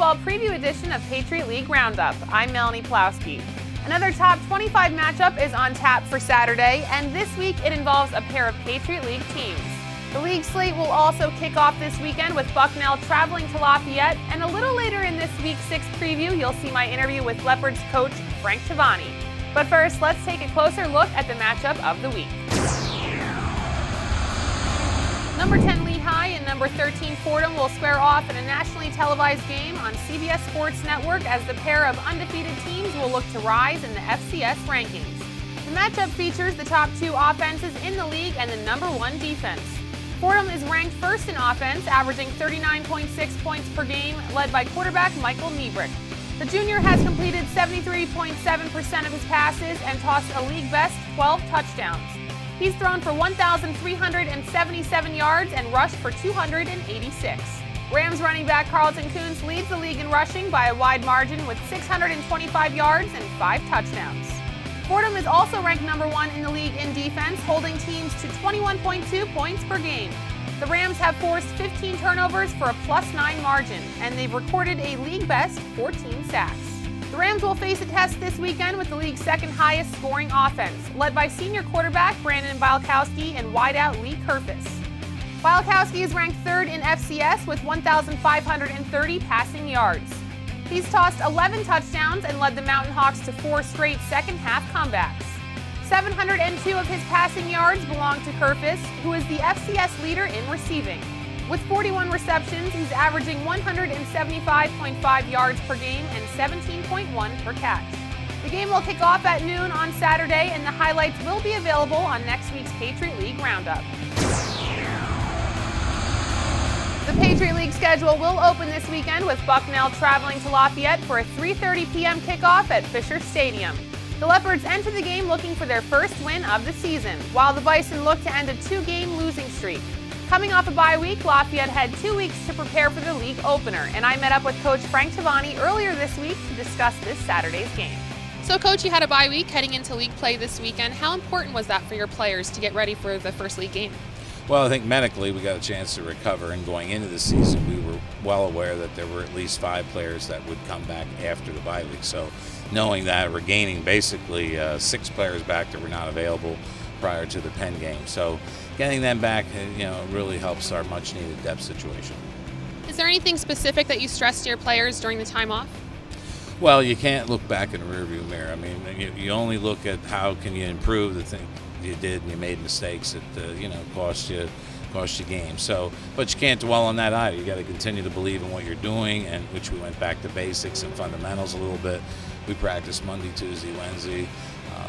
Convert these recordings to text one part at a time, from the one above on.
Baseball Preview Edition of Patriot League Roundup. I'm Melanie Pellowski. Another top 25 matchup is on tap for Saturday, and this week it involves a pair of Patriot League teams. The league slate will also kick off this weekend with Bucknell traveling to Lafayette, and a little later in this Week 6 preview, you'll see my interview with Leopards coach Frank Tavani. But first, let's take a closer look at the matchup of the week. Number 10 Lehigh and number 13 Fordham will square off in a nationally televised game on CBS Sports Network as the pair of undefeated teams will look to rise in the FCS rankings. The matchup features the top two offenses in the league and the number one defense. Fordham is ranked first in offense, averaging 39.6 points per game, led by quarterback Michael Niebrick. The junior has completed 73.7% of his passes and tossed a league-best 12 touchdowns. He's thrown for 1,377 yards and rushed for 286. Rams running back Carlton Kuntz leads the league in rushing by a wide margin with 625 yards and 5 touchdowns. Fordham is also ranked number 1 in the league in defense, holding teams to 21.2 points per game. The Rams have forced 15 turnovers for a +9 margin, and they've recorded a league-best 14 sacks. The Rams will face a test this weekend with the league's second highest scoring offense, led by senior quarterback Brandon Bialkowski and wideout Lee Kerfis. Bialkowski is ranked third in FCS with 1,530 passing yards. He's tossed 11 touchdowns and led the Mountain Hawks to 4 straight second-half comebacks. 702 of his passing yards belong to Kerfis, who is the FCS leader in receiving. With 41 receptions, he's averaging 175.5 yards per game and 17.1 per catch. The game will kick off at noon on Saturday, and the highlights will be available on next week's Patriot League Roundup. The Patriot League schedule will open this weekend with Bucknell traveling to Lafayette for a 3:30 p.m. kickoff at Fisher Stadium. The Leopards enter the game looking for their first win of the season, while the Bison look to end a 2-game losing streak. Coming off a bye week, Lafayette had 2 weeks to prepare for the league opener, and I met up with Coach Frank Tavani earlier this week to discuss this Saturday's game. So, Coach, you had a bye week heading into league play this weekend. How important was that for your players to get ready for the first league game? Well, I think medically we got a chance to recover, and going into the season we were well aware that there were at least 5 players that would come back after the bye week. So knowing that, we're gaining basically 6 players back that were not available prior to the Penn game. So getting them back, really helps our much-needed depth situation. Is there anything specific that you stressed to your players during the time off? Well, you can't look back in the rearview mirror. I mean, you only look at how can you improve the thing you did, and you made mistakes that cost you games. So, but you can't dwell on that either. You got to continue to believe in what you're doing, and which we went back to basics and fundamentals a little bit. We practiced Monday, Tuesday, Wednesday.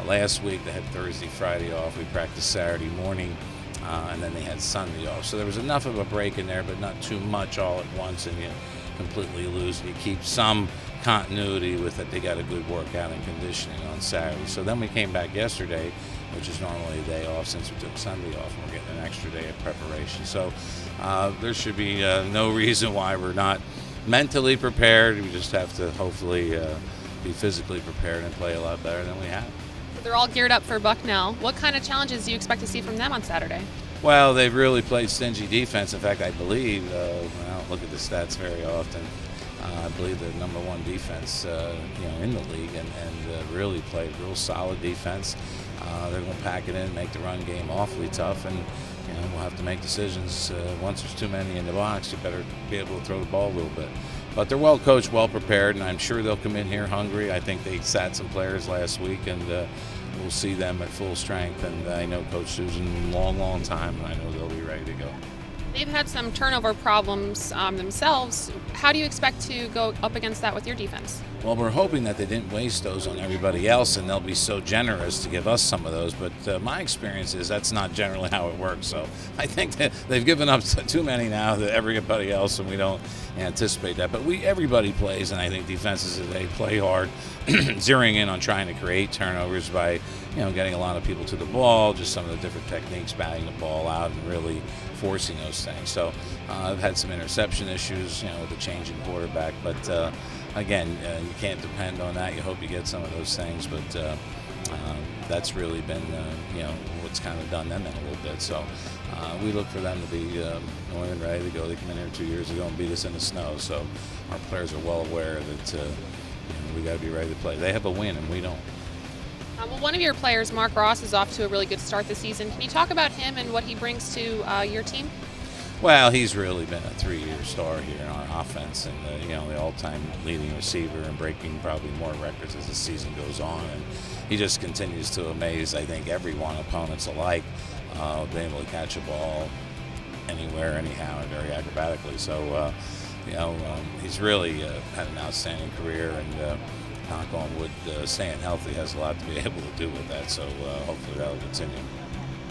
Last week they had Thursday, Friday off. We practiced Saturday morning, and then they had Sunday off. So there was enough of a break in there, but not too much all at once, and you completely lose. And you keep some continuity with it. They got a good workout and conditioning on Saturday. So then we came back yesterday, which is normally a day off since we took Sunday off, and we're getting an extra day of preparation. So there should be no reason why we're not mentally prepared. We just have to hopefully be physically prepared and play a lot better than we have. They're all geared up for Bucknell. What kind of challenges do you expect to see from them on Saturday? Well, they've really played stingy defense. In fact, I believe, I don't look at the stats very often, I believe they're number 1 defense in the league, and really played real solid defense. They're going to pack it in, make the run game awfully tough, and we'll have to make decisions. Once there's too many in the box, you better be able to throw the ball a little bit. But they're well coached, well prepared, and I'm sure they'll come in here hungry. I think they sat some players last week, and we'll see them at full strength. And I know Coach Susan long time, and I know they'll be ready to go. They've had some turnover problems themselves. How do you expect to go up against that with your defense? Well, we're hoping that they didn't waste those on everybody else, and they'll be so generous to give us some of those. But my experience is that's not generally how it works. So I think that they've given up too many now to everybody else, and we don't anticipate that. But everybody plays, and I think defenses today play hard, zeroing in on trying to create turnovers by getting a lot of people to the ball, just some of the different techniques, batting the ball out, and really forcing those things. So I've had some interception issues, with the change in quarterback, but again, you can't depend on that. You hope you get some of those things, but That's really been, what's kind of done them in a little bit. So we look for them to be knowing and ready to go. They came in here 2 years ago and beat us in the snow. So our players are well aware that we got to be ready to play. They have a win and we don't. Well, one of your players, Mark Ross, is off to a really good start this season. Can you talk about him and what he brings to your team? Well, he's really been a 3-year star here in our offense, and the all-time leading receiver and breaking probably more records as the season goes on. And he just continues to amaze, I think, everyone, opponents alike, being able to catch a ball anywhere, anyhow, and very acrobatically. So, he's really had an outstanding career, and knock on wood, staying healthy has a lot to be able to do with that. So hopefully that'll continue.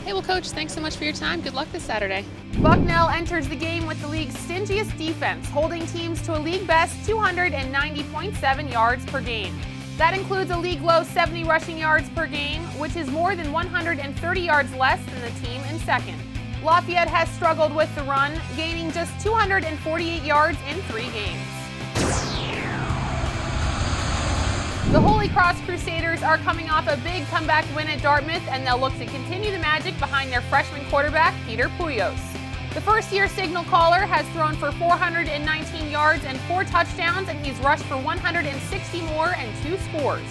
Hey, well, Coach, thanks so much for your time. Good luck this Saturday. Bucknell enters the game with the league's stingiest defense, holding teams to a league-best 290.7 yards per game. That includes a league-low 70 rushing yards per game, which is more than 130 yards less than the team in second. Lafayette has struggled with the run, gaining just 248 yards in 3 games. The Holy Cross Crusaders are coming off a big comeback win at Dartmouth, and they'll look to continue the magic behind their freshman quarterback, Peter Puyos. The first-year signal caller has thrown for 419 yards and 4 touchdowns, and he's rushed for 160 more and 2 scores.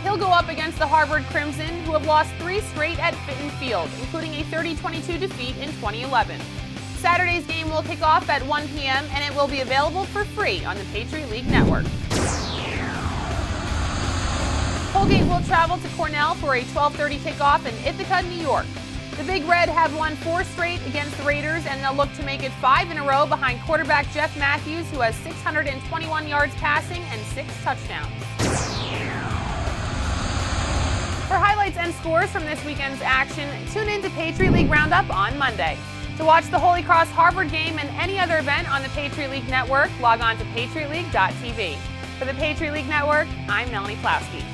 He'll go up against the Harvard Crimson, who have lost 3 straight at Fitton Field, including a 30-22 defeat in 2011. Saturday's game will kick off at 1 p.m., and it will be available for free on the Patriot League Network. Colgate will travel to Cornell for a 12:30 kickoff in Ithaca, New York. The Big Red have won 4 straight against the Raiders, and they'll look to make it 5 in a row behind quarterback Jeff Matthews, who has 621 yards passing and 6 touchdowns. For highlights and scores from this weekend's action, tune in to Patriot League Roundup on Monday. To watch the Holy Cross Harvard game and any other event on the Patriot League Network, log on to patriotleague.tv. For the Patriot League Network, I'm Melanie Pellowski.